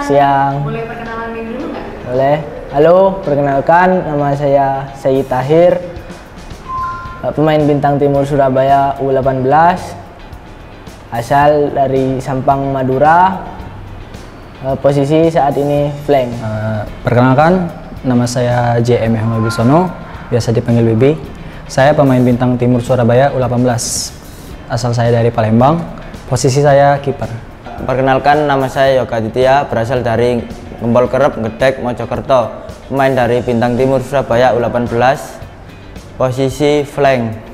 siang. Boleh perkenalan diri dulu nggak? Boleh. Halo, perkenalkan nama saya Sayyid Tahir, pemain bintang timur Surabaya U18, asal dari Sampang, Madura. Posisi saat ini flank. Perkenalkan, nama saya JM Muhammad Bisono, biasa dipanggil Bibi. Saya pemain bintang timur Surabaya U18, asal saya dari Palembang. Posisi saya kiper. Perkenalkan, nama saya Yoga Aditya, berasal dari Gempol Kerep, Gedek, Mojokerto. Pemain dari bintang timur Surabaya U18, posisi flank.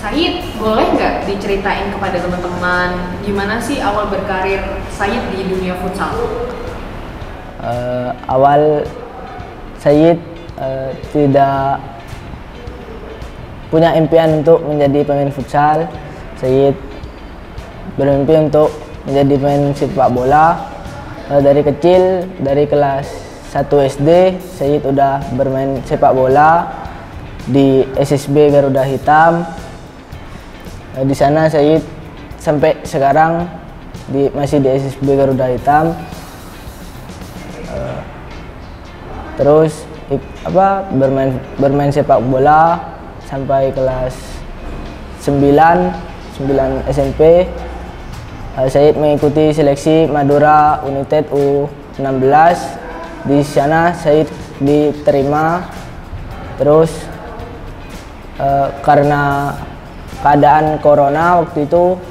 Sayyid, boleh nggak diceritain kepada teman-teman gimana sih awal berkarir Sayyid di dunia futsal? Awal Sayyid tidak punya impian untuk menjadi pemain futsal. Sayyid bermimpi untuk menjadi pemain sepak bola. Dari kecil, dari kelas 1 SD, Sayyid udah bermain sepak bola di SSB Garuda Hitam. Di sana Sayyid sampai sekarang masih di SSB Garuda Hitam. Terus bermain sepak bola sampai kelas 9 SMP. Sayyid mengikuti seleksi Madura United U16. Di sana Sayyid diterima. Terus karena keadaan corona waktu itu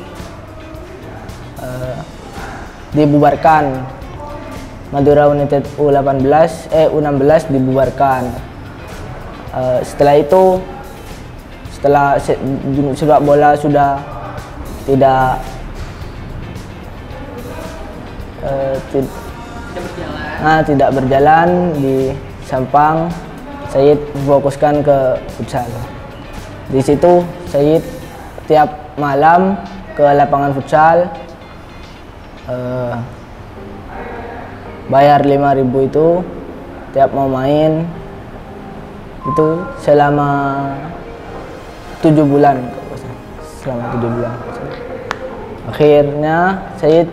dibubarkan. Madura United U16 dibubarkan. Setelah itu, setelah sepak bola sudah tidak berjalan di Sampang, Sayyid fokuskan ke futsal. Di situ Sayyid tiap malam ke lapangan futsal, bayar 5.000 itu tiap mau main, itu selama 7 bulan. Akhirnya Sayyid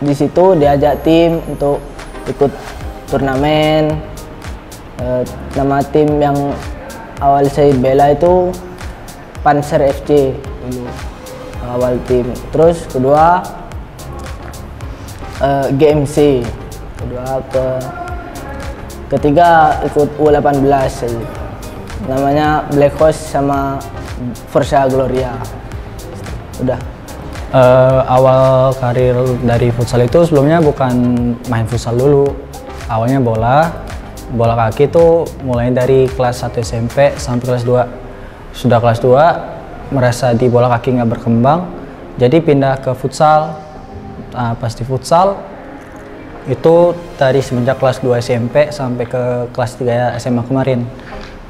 di situ diajak tim untuk ikut turnamen. Nama tim yang awal Sayyid bela itu Panzer FC dulu, awal tim. Terus kedua GMC, ketiga ikut U18 Sayyid. Namanya Black Horse sama Versa Gloria. Udah. Awal karir dari futsal itu sebelumnya bukan main futsal dulu. Awalnya bola kaki itu mulai dari kelas 1 SMP sampai kelas 2. Sudah kelas 2 merasa di bola kaki nggak berkembang, jadi pindah ke futsal. Pas di futsal itu dari semenjak kelas 2 SMP sampai ke kelas 3 SMA kemarin.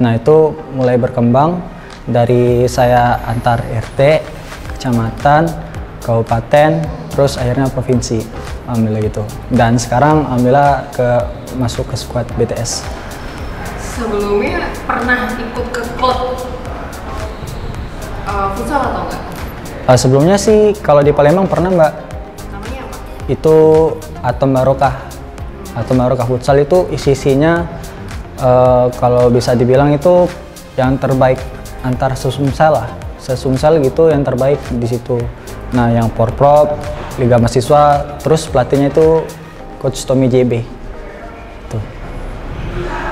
Nah, itu mulai berkembang dari saya antar RT, kecamatan, kabupaten, terus akhirnya provinsi. Alhamdulillah gitu. Dan sekarang alhamdulillah masuk ke skuad BTS. Sebelumnya pernah ikut ke klub futsal atau enggak? Sebelumnya sih kalau di Palembang pernah, Mbak. Namanya apa? Itu Atom Barokah. Atom Barokah futsal itu isinya kalau bisa dibilang itu yang terbaik antar sesumsel lah. Sesumsel gitu yang terbaik di situ. Nah, yang Porprov, Liga Mahasiswa, terus pelatihnya itu Coach Tommy JB. Tuh.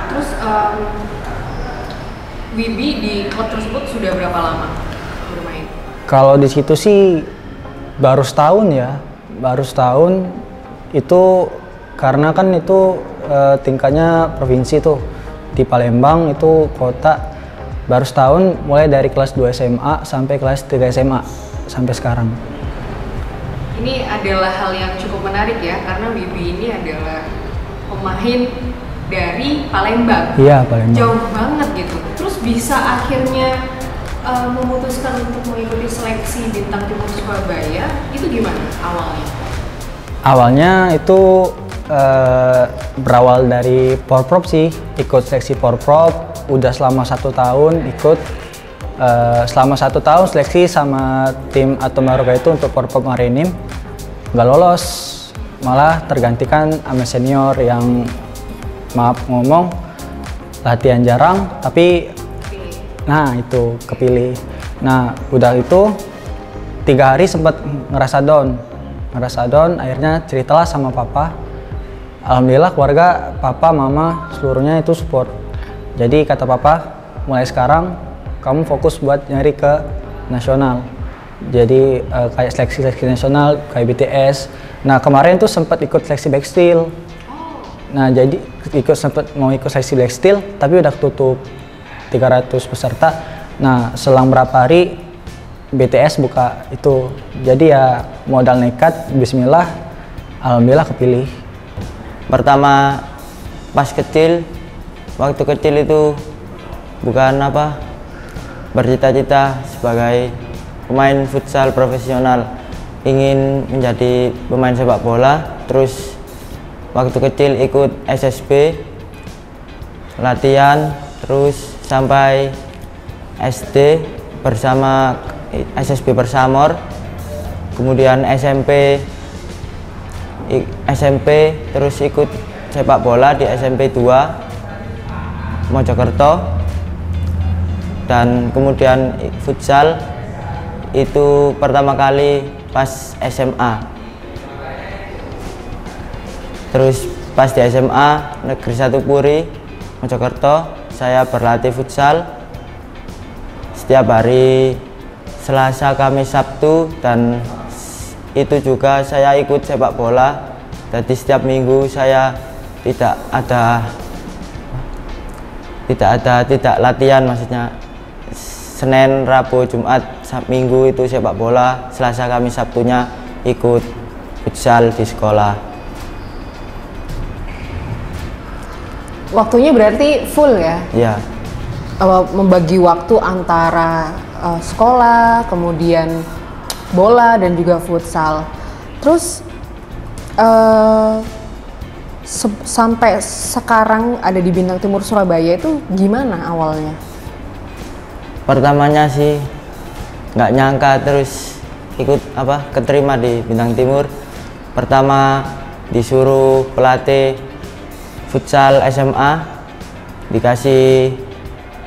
Terus Wibi di klub tersebut sudah berapa lama bermain? Kalau di situ sih baru setahun ya, baru setahun. Itu karena kan itu tingkatnya provinsi tuh. Di Palembang itu kota, baru setahun mulai dari kelas 2 SMA sampai kelas 3 SMA sampai sekarang. Ini adalah hal yang cukup menarik ya, karena Wibi ini adalah pemain dari Palembang. Iya, Palembang. Jauh banget gitu. Terus bisa akhirnya memutuskan untuk mengikuti seleksi bintang timur Surabaya, itu gimana awalnya? Awalnya itu berawal dari Porprov sih, ikut seleksi Porprov, udah selama 1 tahun ikut. Selama 1 tahun seleksi sama tim Atom Barokah itu untuk Porprov Marinim, nggak lolos. malah tergantikan sama senior yang maaf ngomong latihan jarang tapi nah itu kepilih. Nah udah itu 3 hari sempat ngerasa down, akhirnya ceritalah sama papa. Alhamdulillah keluarga, papa, mama, seluruhnya itu support. Jadi kata papa, mulai sekarang kamu fokus buat nyari ke nasional. Jadi kayak seleksi nasional, kayak BTS. Nah kemarin tuh sempat ikut seleksi backsteel. Nah jadi mau ikut seleksi backsteel, tapi udah tutup 300 peserta. Nah selang berapa hari BTS buka itu. Jadi ya modal nekat, bismillah, alhamdulillah kepilih. Pertama pas kecil, waktu kecil itu bukan bercita-cita sebagai pemain futsal profesional, ingin menjadi pemain sepak bola. Terus waktu kecil ikut SSB latihan, terus sampai SD bersama SSB Persamor, kemudian SMP terus ikut sepak bola di SMP 2 Mojokerto, dan kemudian futsal itu pertama kali pas SMA. Terus pas di SMA Negeri 1 Puri Mojokerto saya berlatih futsal setiap hari Selasa, Kamis, Sabtu, dan itu juga saya ikut sepak bola. Jadi setiap minggu saya tidak latihan, maksudnya Senin, Rabu, Jumat, Minggu itu sepak bola, Selasa, Kamis, Sabtunya ikut futsal di sekolah. Waktunya berarti full ya? Ya. Membagi waktu antara sekolah, kemudian bola dan juga futsal. Terus sampai sekarang ada di Bintang Timur Surabaya itu gimana awalnya? Pertamanya sih nggak nyangka, terus ikut keterima di Bintang Timur. Pertama disuruh pelatih futsal SMA, dikasih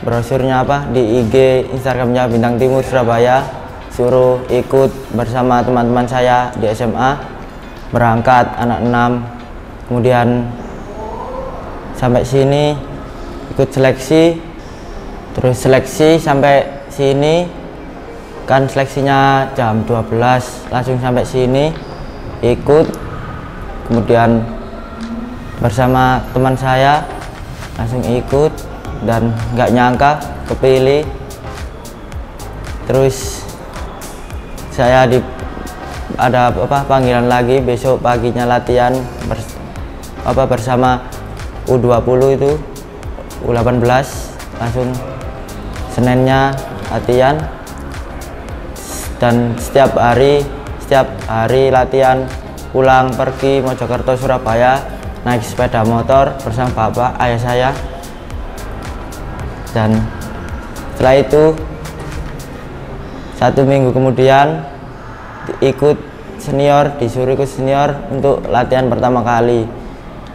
brosurnya di IG Instagramnya Bintang Timur Surabaya, suruh ikut bersama teman-teman saya di SMA, berangkat anak 6, kemudian sampai sini ikut seleksi, terus seleksi sampai sini kan seleksinya jam 12, langsung sampai sini ikut, kemudian bersama teman saya langsung ikut dan nggak nyangka kepilih. Terus saya ada panggilan lagi besok paginya latihan bersama U20 itu U18, langsung Seninnya latihan, dan setiap hari latihan, pulang pergi Mojokerto Surabaya naik sepeda motor bersama bapak ayah saya. Dan setelah itu 1 minggu kemudian disuruh ikut senior untuk latihan pertama kali,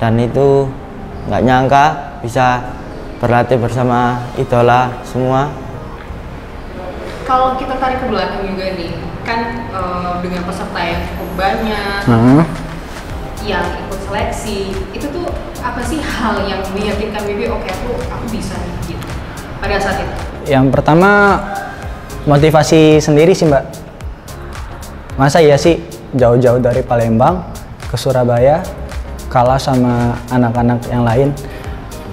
dan itu nggak nyangka bisa berlatih bersama idola semua. Kalau kita tarik ke belakang juga nih, kan dengan peserta yang cukup banyak, yang ikut seleksi, itu tuh apa sih hal yang meyakinkan Bibi, oke aku bisa nih gitu pada saat itu? Yang pertama motivasi sendiri sih Mbak. Masa iya sih jauh-jauh dari Palembang ke Surabaya kalah sama anak-anak yang lain.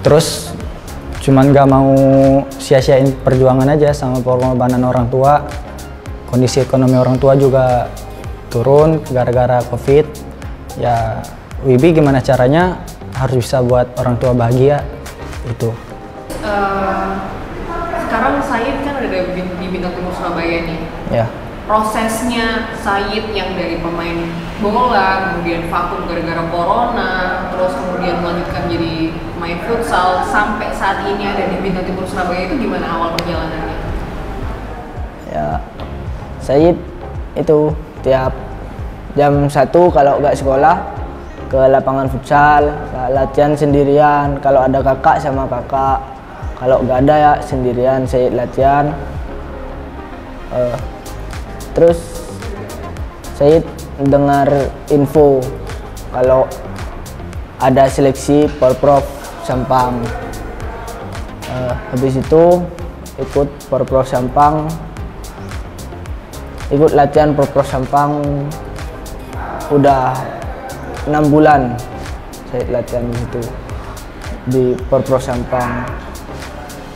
Terus cuman gak mau sia-siain perjuangan aja sama pengorbanan orang tua. Kondisi ekonomi orang tua juga turun gara-gara COVID. Ya Wibi gimana caranya harus bisa buat orang tua bahagia itu. Sekarang Said kan ada di Bintang Timur Surabaya nih. Ya. Prosesnya Said yang dari pemain bola, kemudian vakum gara-gara corona, terus kemudian melanjutkan jadi main futsal sampai saat ini ada di Bintang Timur Surabaya, itu gimana awal perjalanannya? Ya, Said itu tiap jam 1 kalau nggak sekolah ke lapangan futsal, latihan sendirian. Kalau ada kakak sama kakak, kalau nggak ada ya sendirian saya latihan. Terus saya dengar info kalau ada seleksi Porprov Sampang. Habis itu ikut Porprov Sampang, ikut latihan Porprov Sampang udah 6 bulan saya latihan di situ di Porprov Sampang.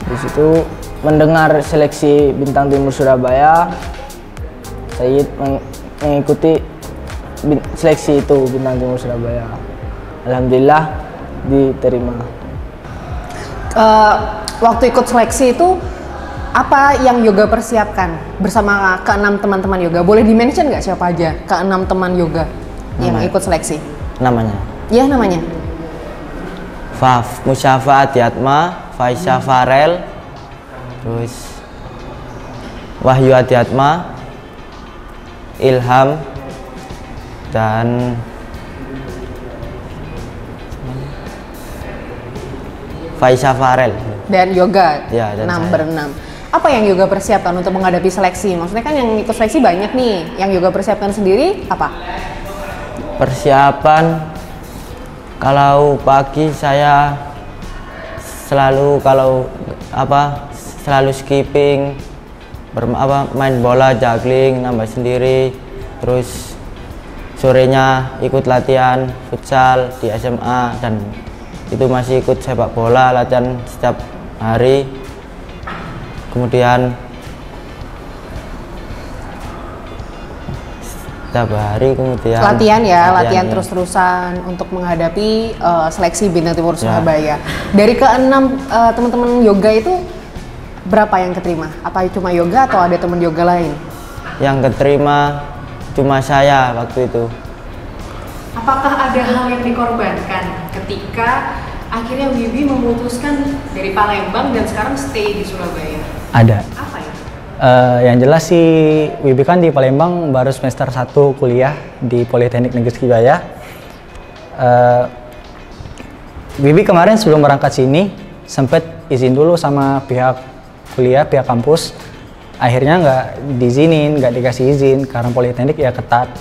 Di situ mendengar seleksi Bintang Timur Surabaya, saya mengikuti seleksi itu Bintang Timur Surabaya. Alhamdulillah diterima. Waktu ikut seleksi itu apa yang Yoga persiapkan bersama ke-6 teman-teman Yoga? Boleh di-mention nggak siapa aja ke-6 teman Yoga yang ikut seleksi? Namanya? Iya, namanya. Faf Musyafa Adiatma, Faisya Farel, terus Wahyu Adiatma, Ilham, dan Faisya Farel. Dan Yoga, Ya, dan 6 saya. berenam. Apa yang Yoga persiapkan untuk menghadapi seleksi? Maksudnya kan yang ikut seleksi banyak nih. Yang Yoga persiapkan sendiri apa? Persiapan, kalau pagi saya selalu selalu skipping, main bola, juggling, nambah sendiri. Terus sorenya ikut latihan futsal di SMA, dan itu masih ikut sepak bola, latihan setiap hari. Kemudian setiap hari Latihan ya. Terus-terusan untuk menghadapi seleksi Bintang Timur Surabaya. Dari ke-6 teman-teman Yoga itu berapa yang keterima? Apa cuma Yoga atau ada teman Yoga lain? Yang keterima cuma saya waktu itu. Apakah ada hal yang dikorbankan ketika akhirnya Wibi memutuskan dari Palembang dan sekarang stay di Surabaya? Ada. Apa ya? Yang jelas sih Wibi kan di Palembang baru semester 1 kuliah di Politeknik Negeri Surabaya. Wibi kemarin sebelum berangkat sini sempat izin dulu sama pihak kuliah, pihak kampus. Akhirnya nggak diizinin, nggak dikasih izin karena Politeknik ya ketat.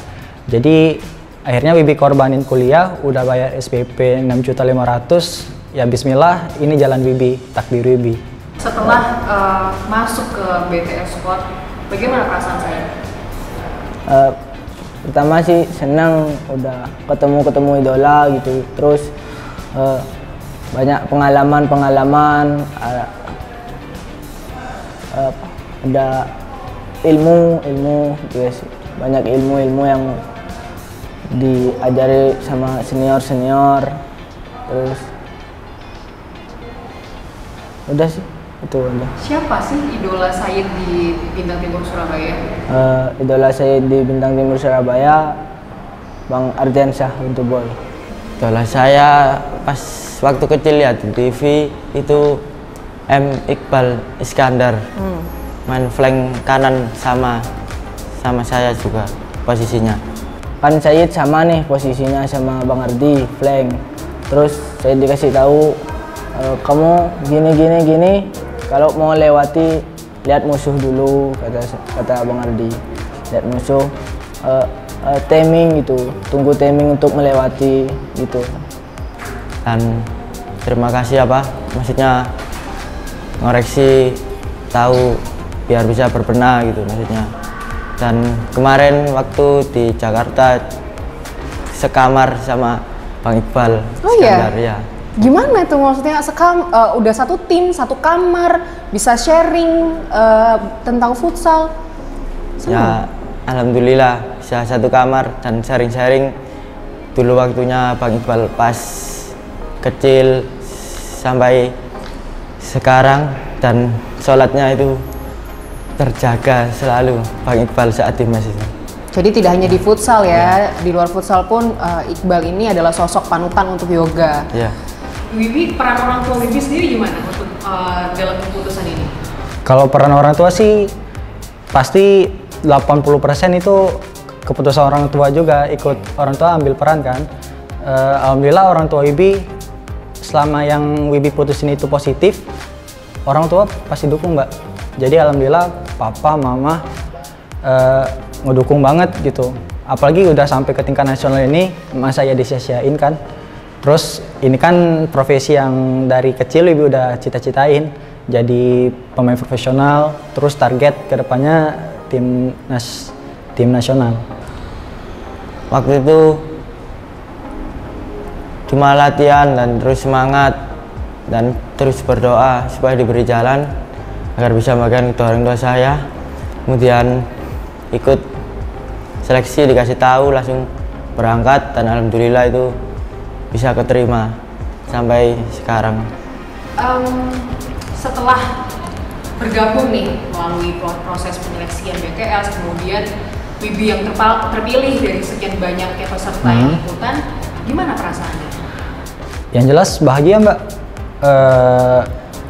Jadi akhirnya Wibi korbanin kuliah, udah bayar SPP 6.500.000. Ya bismillah, ini jalan Wibi, takdir Wibi. Setelah masuk ke BTS Squad, bagaimana perasaan saya? Pertama sih senang udah ketemu idola gitu. Terus banyak pengalaman, ada ilmu gitu, banyak ilmu yang diajari sama senior. Terus udah sih, itu aja. Siapa sih idola Said di Bintang Timur Surabaya? Idola saya di Bintang Timur Surabaya Bang Ardiansyah untuk boy. Idola saya pas waktu kecil ya di TV itu M. Iqbal Iskandar. Main flank kanan sama saya juga posisinya. Kan Said sama nih posisinya sama Bang Ardi, flank. Terus saya dikasih tahu, kamu gini, kalau mau lewati lihat musuh dulu, kata Bang Ardi. Lihat musuh, timing gitu, tunggu timing untuk melewati gitu. Dan terima kasih maksudnya ngoreksi, tahu biar bisa berbenah gitu maksudnya. Dan kemarin waktu di Jakarta sekamar sama Bang Iqbal Iskandar, ya. Gimana itu maksudnya udah satu tim, satu kamar, bisa sharing tentang futsal? Ya, alhamdulillah bisa satu kamar dan sharing-sharing. Dulu waktunya Bang Iqbal pas kecil sampai sekarang, dan sholatnya itu terjaga selalu Bang Iqbal saat di masjid. Jadi tidak hanya di futsal ya, di luar futsal pun Iqbal ini adalah sosok panutan untuk Yoga. Ya. Wibi, peran orang tua Wibi sendiri gimana untuk dalam keputusan ini? Kalau peran orang tua sih pasti 80% itu keputusan orang tua juga, ikut orang tua ambil peran kan. Alhamdulillah orang tua Wibi selama yang Wibi putusin itu positif, orang tua pasti dukung Mbak. Jadi alhamdulillah papa, mama ngedukung banget gitu. Apalagi udah sampai ke tingkat nasional ini, masa ya disia-siain kan. Terus ini kan profesi yang dari kecil Wibi udah cita-citain, jadi pemain profesional, terus target kedepannya tim nasional. Waktu itu cuma latihan dan terus semangat dan terus berdoa supaya diberi jalan agar bisa makan kedua orang tua saya. Kemudian ikut seleksi, dikasih tahu, langsung berangkat dan alhamdulillah itu bisa keterima sampai sekarang. Setelah bergabung nih melalui proses penyeleksian BKL, kemudian Wibi yang terpilih dari sekian banyaknya peserta yang ikutan, gimana perasaannya? Yang jelas bahagia Mbak.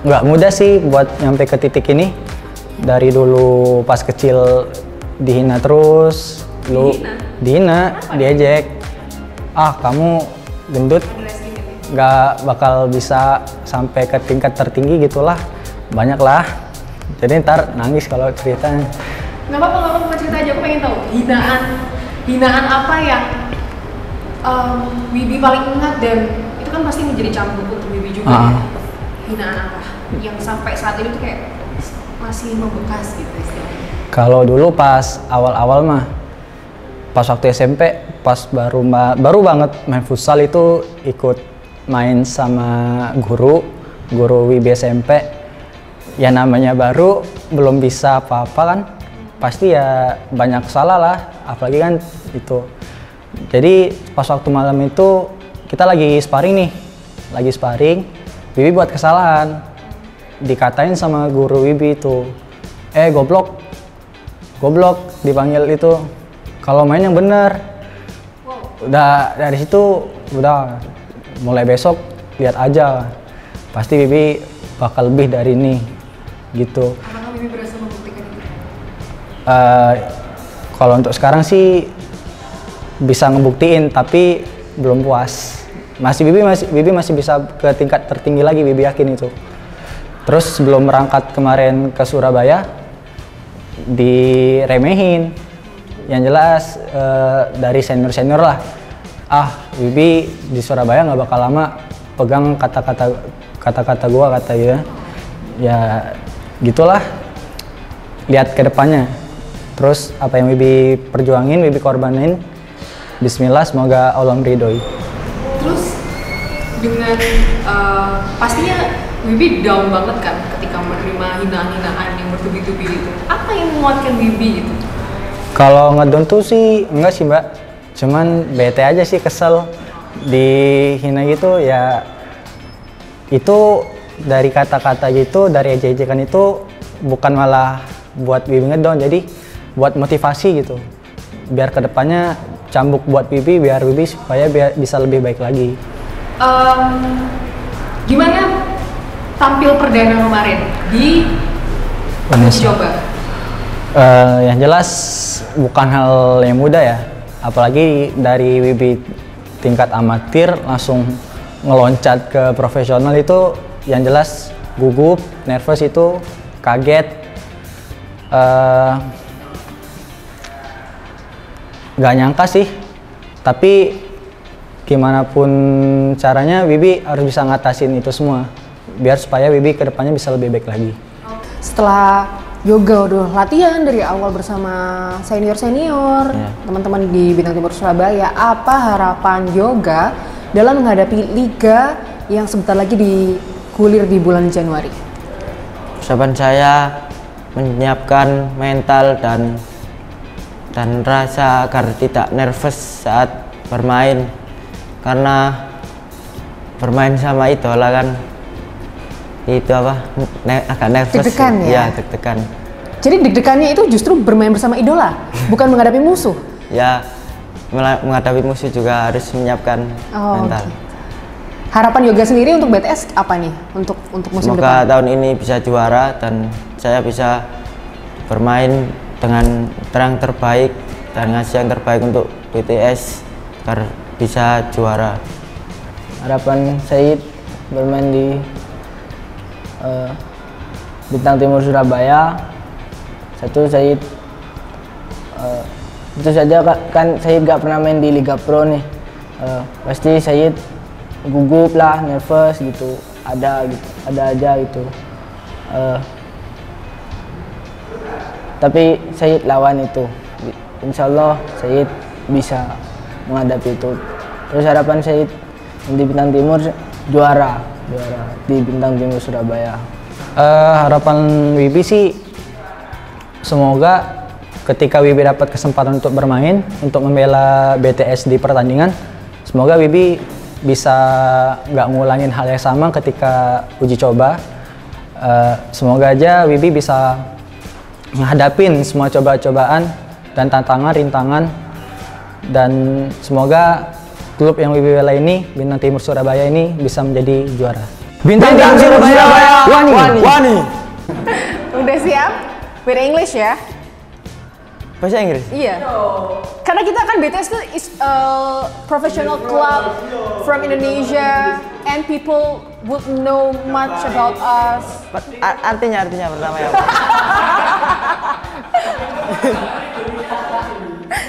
Nggak mudah sih buat nyampe ke titik ini. Dari dulu pas kecil dihina terus, dihina, diejek. Ah kamu gendut, nggak bakal bisa sampai ke tingkat tertinggi gitulah. Banyak lah. Jadi ntar nangis kalau ceritanya. Nggak apa-apa cerita aja, aku pengen tahu hinaan apa yang Wibi paling ingat dan itu kan pasti menjadi cambuk untuk Wibi juga ya. Hinaan apa yang sampai saat ini tuh kayak masih membekas gitu istilahnya? Kalau dulu pas awal-awal mah, pas waktu SMP, pas baru banget main futsal itu ikut main sama guru Wibi SMP. Ya namanya baru, belum bisa apa-apa kan, pasti ya banyak salah lah, apalagi kan itu. Jadi pas waktu malam itu kita lagi sparring, Wibi buat kesalahan, dikatain sama guru Wibi itu, goblok dipanggil itu, kalau main yang bener. Udah dari situ udah mulai besok lihat aja, pasti Wibi bakal lebih dari ini gitu. Apakah Wibi berhasil membuktikan itu? Kalau untuk sekarang sih bisa ngebuktiin, tapi belum puas. Wibi masih bisa ke tingkat tertinggi lagi, Wibi yakin itu. Terus sebelum berangkat kemarin ke Surabaya diremehin. Yang jelas dari senior lah. Wibi di Surabaya nggak bakal lama, pegang kata-kata gua, kata ya gitulah. Lihat ke depannya. Terus apa yang Wibi perjuangin, Wibi korbanin. Bismillah, semoga Allah meridhoi. Terus dengan pastinya Wibi down banget kan ketika menerima hinaan-hinaan yang bertubi-tubi itu. Apa yang menguatkan Wibi itu? Kalau ngedown tuh sih enggak sih Mbak, cuman bete aja sih, kesel dihina gitu ya. Itu dari kata-kata gitu, dari ejek-ejekan itu bukan malah buat Wibi ngedown, jadi buat motivasi gitu. Biar kedepannya cambuk buat Wibi, biar Wibi supaya bisa lebih baik lagi. Gimana tampil perdana kemarin di Uji Coba? Yang jelas bukan hal yang mudah ya, apalagi dari Wibi tingkat amatir langsung ngeloncat ke profesional itu, yang jelas gugup, nervous itu, kaget, gak nyangka sih, tapi gimana pun caranya Wibi harus bisa ngatasin itu semua biar supaya Wibi kedepannya bisa lebih baik lagi. Setelah yoga udah latihan dari awal bersama senior-senior, teman-teman di Bintang Timur Surabaya, apa harapan yoga dalam menghadapi liga yang sebentar lagi digulir di bulan Januari? Persiapan saya menyiapkan mental dan rasa agar tidak nervous saat bermain, karena bermain sama idola kan itu agak nervous. Deg-degan ya? Ya, deg-degan. Jadi deg-degannya itu justru bermain bersama idola, bukan menghadapi musuh? Ya, menghadapi musuh juga harus menyiapkan mental. Okay. Harapan yoga sendiri untuk BTS apa nih untuk musim depan? Semoga tahun ini bisa juara dan saya bisa bermain dengan terang terbaik dan ngasih yang terbaik untuk BTS agar bisa juara. Harapan Said bermain di Bintang Timur Surabaya. Satu, Said itu saja kan Said gak pernah main di Liga Pro nih. Pasti Said gugup lah, nervous gitu, ada aja gitu. Tapi Said lawan itu, insya Allah Said bisa menghadapi itu. Terus harapan Said di Bintang Timur juara di Bintang Timur Surabaya. Harapan Wibi sih semoga ketika Wibi dapat kesempatan untuk bermain, untuk membela BTS di pertandingan, semoga Wibi bisa nggak ngulangin hal yang sama ketika uji coba. Semoga aja Wibi bisa menghadapin semua cobaan dan tantangan, rintangan, dan semoga klub yang Wibi bela ini, Bintang Timur Surabaya ini, bisa menjadi juara. Bintang Timur Surabaya, Wani. Udah siap? With English ya? Bahasa Inggris? Iya. Karena kita kan BTS itu is a professional club from Indonesia and people would know much about us. Artinya pertama ya.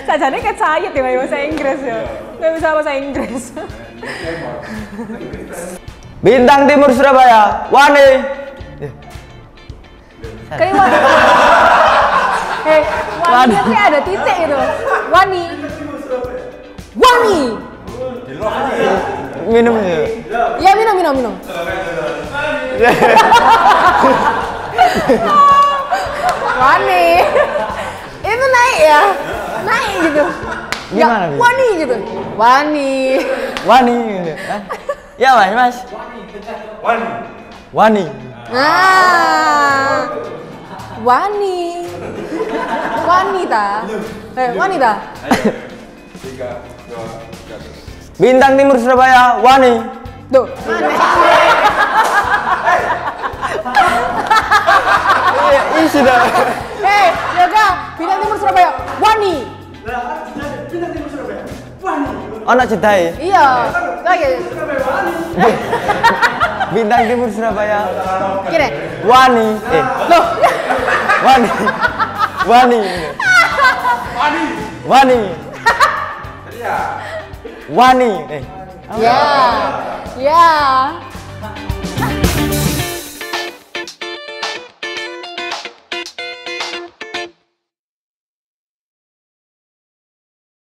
Sajane kayak sayet ya bahasa Inggris ya. Gak bisa bahasa Inggris. Bintang Timur Surabaya, Wani. Kayak Wani. Wani tapi ada titik itu. Wani. Minum ya. Iya minum. Wani. Itu naik ya? Naik gitu. Gimana? Ya, Wani gitu. Wani gitu. Ya mas. Wani. Nah. Wani. Wanita. Wanita. Bintang Timur Surabaya, Wani. Tuh. Ini sudah. Yoga, Bintang Timur Surabaya, Wani. Anak cetai. Iya. Lagi. Bintang Timur Surabaya. Gini. Wani. Loh. Wani. Ya.